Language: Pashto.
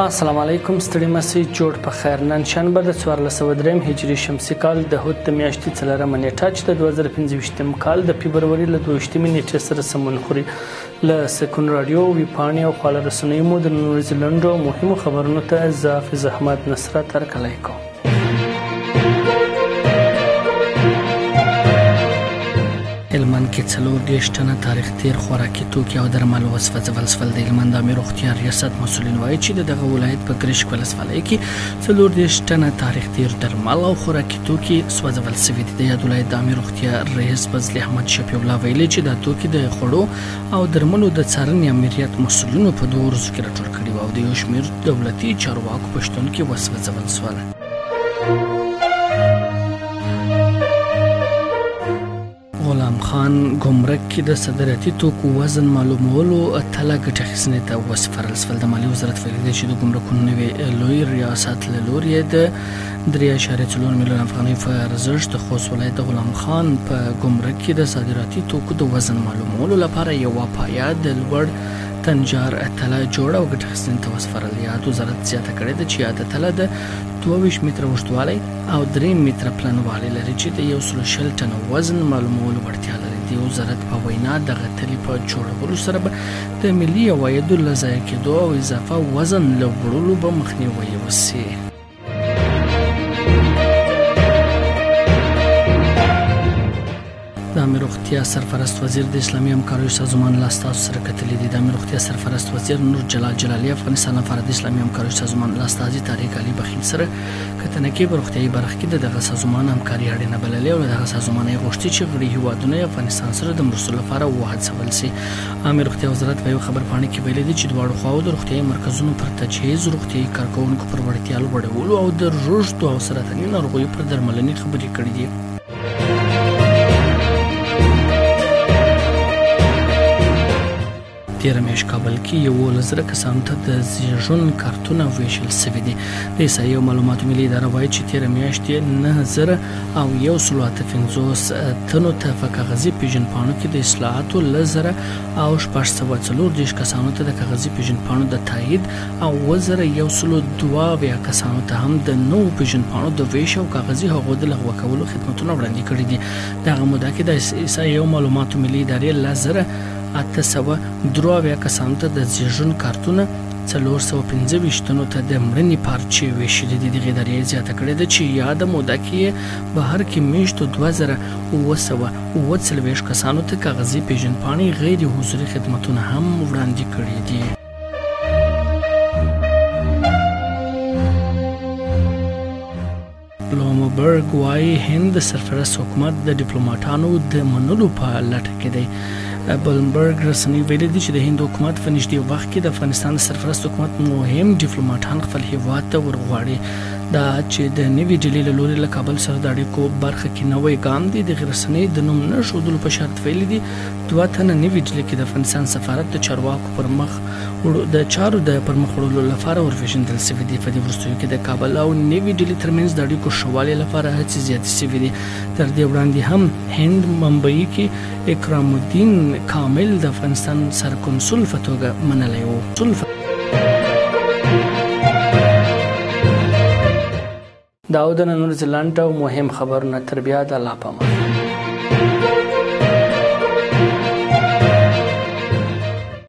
السلام علیکم، ستړي مسئ، جوړ په خیر. نن شنبه د 1403 هجري شمسي کال د هود د میاشتې 4مه نیټه چې د 2015 کال د فبروري له 22 نیټې سره سمون خوري. له سکون رادیو ویبپاڼې او خواله رسنیو مو د نن ورځې لنډو مهمو خبرونو ته زه حافظ احمد نصرت هرکلی کوم. هلمند کې 40 ټنه تاریخ تیر خوراکي توکي او درمل وسوځول شول. د هلمند عامه روغتیا ریاست مسؤلین وایي چې دغه ولایت په ګرشک ولسوالۍ کې 40 ټنه تاریخ تیر درمل او خوراکي توکي سوځول شوي دي. د یاد ولایت د عامه روغتیا رئیس فضل احمد شفیع الله ویلي چې دا توکي د خوړو او درملو د څارنې امنیت مسؤلینو په 2 ورځو کې راټول کړي وو او د یو شمېر دولتي چارواکو په شتون کې وسوځول شول. غلام خان ګمرک کې د صادراتي توکو وزن معلومولو اتله ګټه اخیستنې ته وسپارل شول. د مالیې وزارت ویلي دی چې د ګمرکونو نوې لوی ریاست له لوري د 3.4 میلیون افغانۍ په ارزښت د خوست ولایت د غلام خان په ګمرک کې د صادراتي توکو د وزن معلومولو لپاره یوه پایه د لوړ تنجار اتله جوړه او ګټه اخیستنې ته وسپارل. یاد وزارت زیاته کړې ده چې یاد اتله د 22 متره اوږدوالی او 3 متره پلنوالی لري چې د 120 ټنه وزن معلومولو وړتیا لري. د وزارت په وینا دغه تلې په جوړولو سره به د ملي عوایدو له ضایع کېدو او اضافه وزن له وړلو به مخنیوی وشي. د عامه روغتیا سرپرست وزیر د اسلامي همکاریو سازمان له استازو سره کتلي دي. د عامه روغتیا سرپرست وزیر نور جلال جلالي افغانستان لپاره د اسلامي همکاریو سازمان له استازي طارق علي بخیل سره کتنه کې په روغتیايي برخه کې دغه سازمان همکاري اړینه بللې او دغه سازمان یې غوښتي چې غړي هیوادونه افغانستان سره د مرستو لپاره وهڅول شي. عامه روغتیا وزارت په یو خبرپاڼه کې ویلي دي چې دواړو خواو د روغتیايي مرکزونو پر تجهیز، روغتیايي کارکوونکو پر وړتیا لوړولو او د رژدو او سرطاني ناروغیو پر درملنې خبرې کړې دي. تیره میاشت کابل کې 11,000 کسانو ته د زیږون کارتونه ویشل شوي دي. د احصایې او معلوماتو ملي اداره وایي چې تیره میاشت 9,158 تنو ته په کاغذي پیژندپاڼو کې د اصلاحاتو 1,640 کسانو ته د کاغذي پیژندپاڼو د تایید او 1,102 کسانو ته هم د نوو پیژندپاڼو د ویش او کاغذي هغو د لغوه کولو خدمتونه وړاندې کړي دي. دغه موده کې د احصایې او معلوماتو ملي ادارې 803 کسانو ته د زیږون کارتونه 425 تنو ته د مړینې پارچې ویشلې دي. دغې ادارې زیاته کړې ده چې یاده موده کې بهر کې میاشتو 2,940 کسانو ته کاغذي پیژندپاڼې غیر حضوري خدمتونه هم وړاندې کړي دي. بلومبرګ وايي هند د سرپرست حکومت د ډیپلوماټانو د منلو په لټه کې دی. بلومبرګ رسنۍ ویلي دي چې د هند حکومت په نږدې وخت کې د افغانستان د سرپرست حکومت مهم ډیپلوماټان خپل هیواد ته ورغواړي. دا چې د نوې ډیلي له لوري له کابل سره د اړیکو برخه کې نوی ګام دی. دغې رسنۍ د نوم نه ښودلو په شرط ویلي دي 2 تنه نوې ډیلي کې د افغانستان سفارت د چارواکو پر مخ د چارو د پرمخ وړلو لپاره ورپېژندل شوي دي. په دې وروستیو کې د کابل او نوې ډیلي ترمنځ د اړیکو ښه والي لپاره هڅې زیاتې شوي دي. تر دې وړاندې هم هند ممبئی کې اکرام الدین کامل د افغانستان سرکنسول په توګه منلی و. دا و د نن ورځې لنډ او مهم خبرونه. تر بیا د الله په امان.